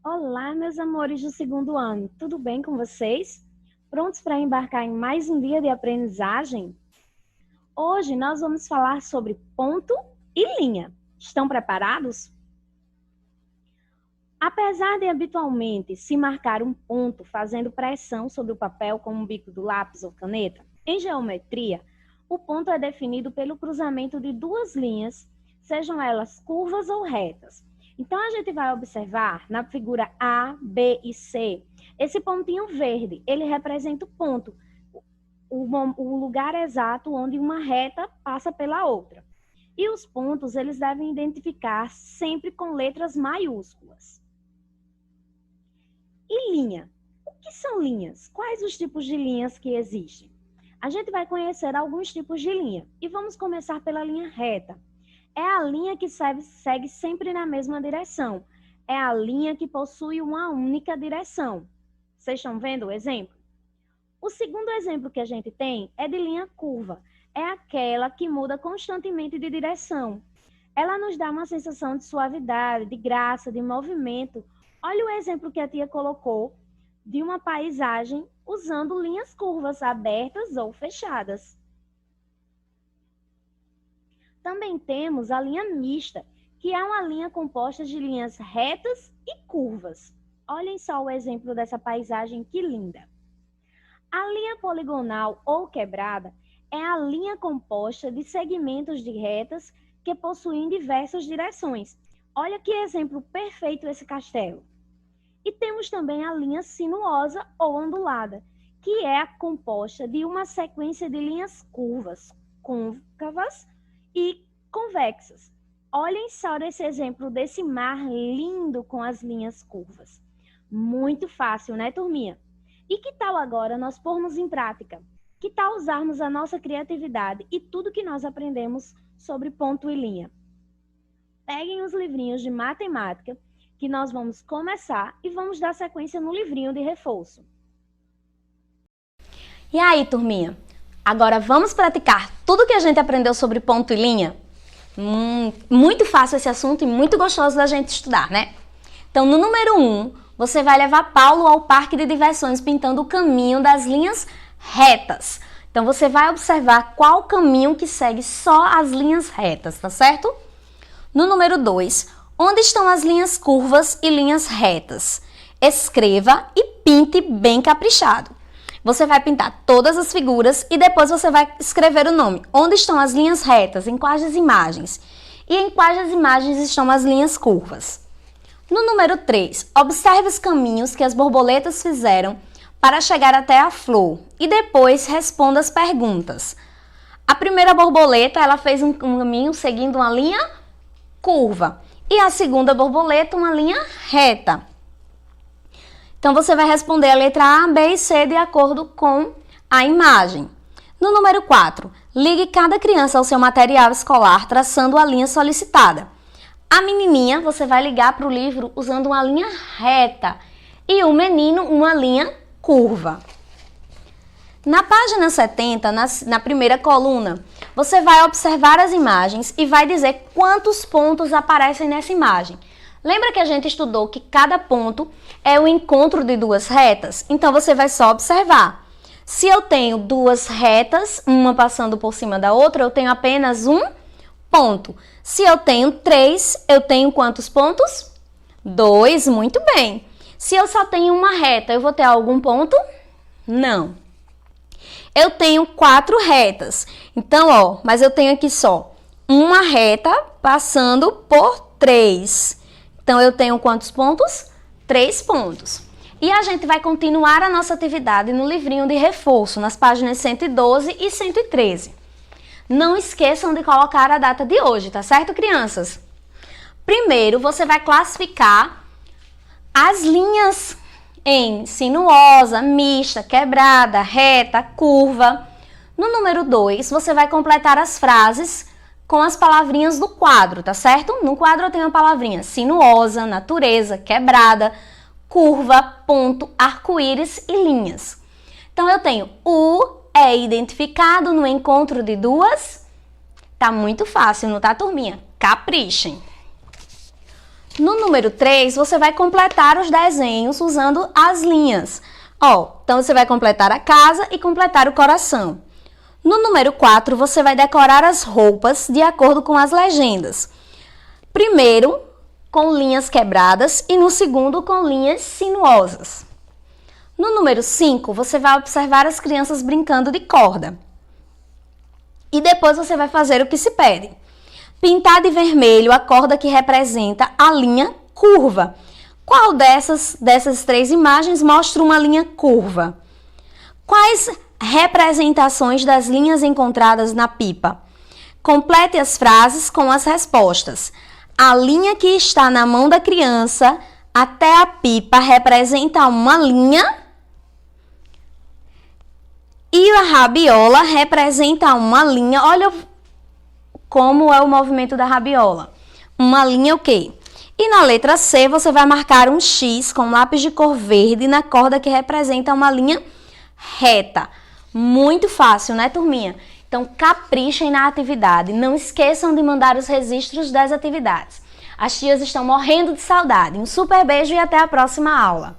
Olá, meus amores do segundo ano, tudo bem com vocês? Prontos para embarcar em mais um dia de aprendizagem? Hoje nós vamos falar sobre ponto e linha. Estão preparados? Apesar de habitualmente se marcar um ponto fazendo pressão sobre o papel com o bico do lápis ou caneta, em geometria, o ponto é definido pelo cruzamento de duas linhas, sejam elas curvas ou retas. Então, a gente vai observar na figura A, B e C, esse pontinho verde, ele representa o ponto, o lugar exato onde uma reta passa pela outra. E os pontos, eles devem identificar sempre com letras maiúsculas. E linha? O que são linhas? Quais os tipos de linhas que existem? A gente vai conhecer alguns tipos de linha. E vamos começar pela linha reta. É a linha que segue sempre na mesma direção. É a linha que possui uma única direção. Vocês estão vendo o exemplo? O segundo exemplo que a gente tem é de linha curva. É aquela que muda constantemente de direção. Ela nos dá uma sensação de suavidade, de graça, de movimento. Olha o exemplo que a tia colocou de uma paisagem usando linhas curvas abertas ou fechadas. Também temos a linha mista, que é uma linha composta de linhas retas e curvas. Olhem só o exemplo dessa paisagem, que linda. A linha poligonal ou quebrada é a linha composta de segmentos de retas que possuem diversas direções. Olha que exemplo perfeito esse castelo. E temos também a linha sinuosa ou ondulada, que é composta de uma sequência de linhas curvas, côncavas e convexas. Olhem só esse exemplo desse mar lindo com as linhas curvas. Muito fácil, né, turminha? E que tal agora nós pormos em prática? Que tal usarmos a nossa criatividade e tudo que nós aprendemos sobre ponto e linha? Peguem os livrinhos de matemática, que nós vamos começar e vamos dar sequência no livrinho de reforço. E aí, turminha? Agora vamos praticar tudo que a gente aprendeu sobre ponto e linha? Muito fácil esse assunto e muito gostoso da gente estudar, né? Então, no número 1, você vai levar Paulo ao parque de diversões pintando o caminho das linhas retas. Então, você vai observar qual caminho que segue só as linhas retas, tá certo? No número 2, onde estão as linhas curvas e linhas retas? Escreva e pinte bem caprichado. Você vai pintar todas as figuras e depois você vai escrever o nome. Onde estão as linhas retas? Em quais as imagens? E em quais as imagens estão as linhas curvas? No número 3, observe os caminhos que as borboletas fizeram para chegar até a flor e depois responda as perguntas. A primeira borboleta, ela fez um caminho seguindo uma linha curva e a segunda borboleta uma linha reta. Então, você vai responder a letra A, B e C de acordo com a imagem. No número 4, ligue cada criança ao seu material escolar traçando a linha solicitada. A menininha, você vai ligar para o livro usando uma linha reta e o menino uma linha curva. Na página 70, na primeira coluna, você vai observar as imagens e vai dizer quantos pontos aparecem nessa imagem. Lembra que a gente estudou que cada ponto é o encontro de duas retas? Então, você vai só observar. Se eu tenho duas retas, uma passando por cima da outra, eu tenho apenas um ponto. Se eu tenho 3, eu tenho quantos pontos? 2, muito bem. Se eu só tenho uma reta, eu vou ter algum ponto? Não. Eu tenho 4 retas. Então, mas eu tenho aqui só uma reta passando por 3. Então, eu tenho quantos pontos? 3 pontos. E a gente vai continuar a nossa atividade no livrinho de reforço, nas páginas 112 e 113. Não esqueçam de colocar a data de hoje, tá certo, crianças? Primeiro, você vai classificar as linhas em sinuosa, mista, quebrada, reta, curva. No número 2, você vai completar as frases com as palavrinhas do quadro, tá certo? No quadro eu tenho a palavrinha sinuosa, natureza, quebrada, curva, ponto, arco-íris e linhas. Então, eu tenho o é identificado no encontro de duas. Tá muito fácil, não tá, turminha? Caprichem. No número 3, você vai completar os desenhos usando as linhas. Então você vai completar a casa e completar o coração. No número 4, você vai decorar as roupas de acordo com as legendas. Primeiro, com linhas quebradas e no segundo, com linhas sinuosas. No número 5, você vai observar as crianças brincando de corda. E depois você vai fazer o que se pede. Pintar de vermelho a corda que representa a linha curva. Qual dessas 3 imagens mostra uma linha curva? Quais representações das linhas encontradas na pipa? Complete as frases com as respostas. A linha que está na mão da criança até a pipa representa uma linha e a rabiola representa uma linha. Olha como é o movimento da rabiola. Uma linha o quê? E na letra C você vai marcar um X com lápis de cor verde na corda que representa uma linha reta. Muito fácil, né, turminha? Então, caprichem na atividade. Não esqueçam de mandar os registros das atividades. As tias estão morrendo de saudade. Um super beijo e até a próxima aula.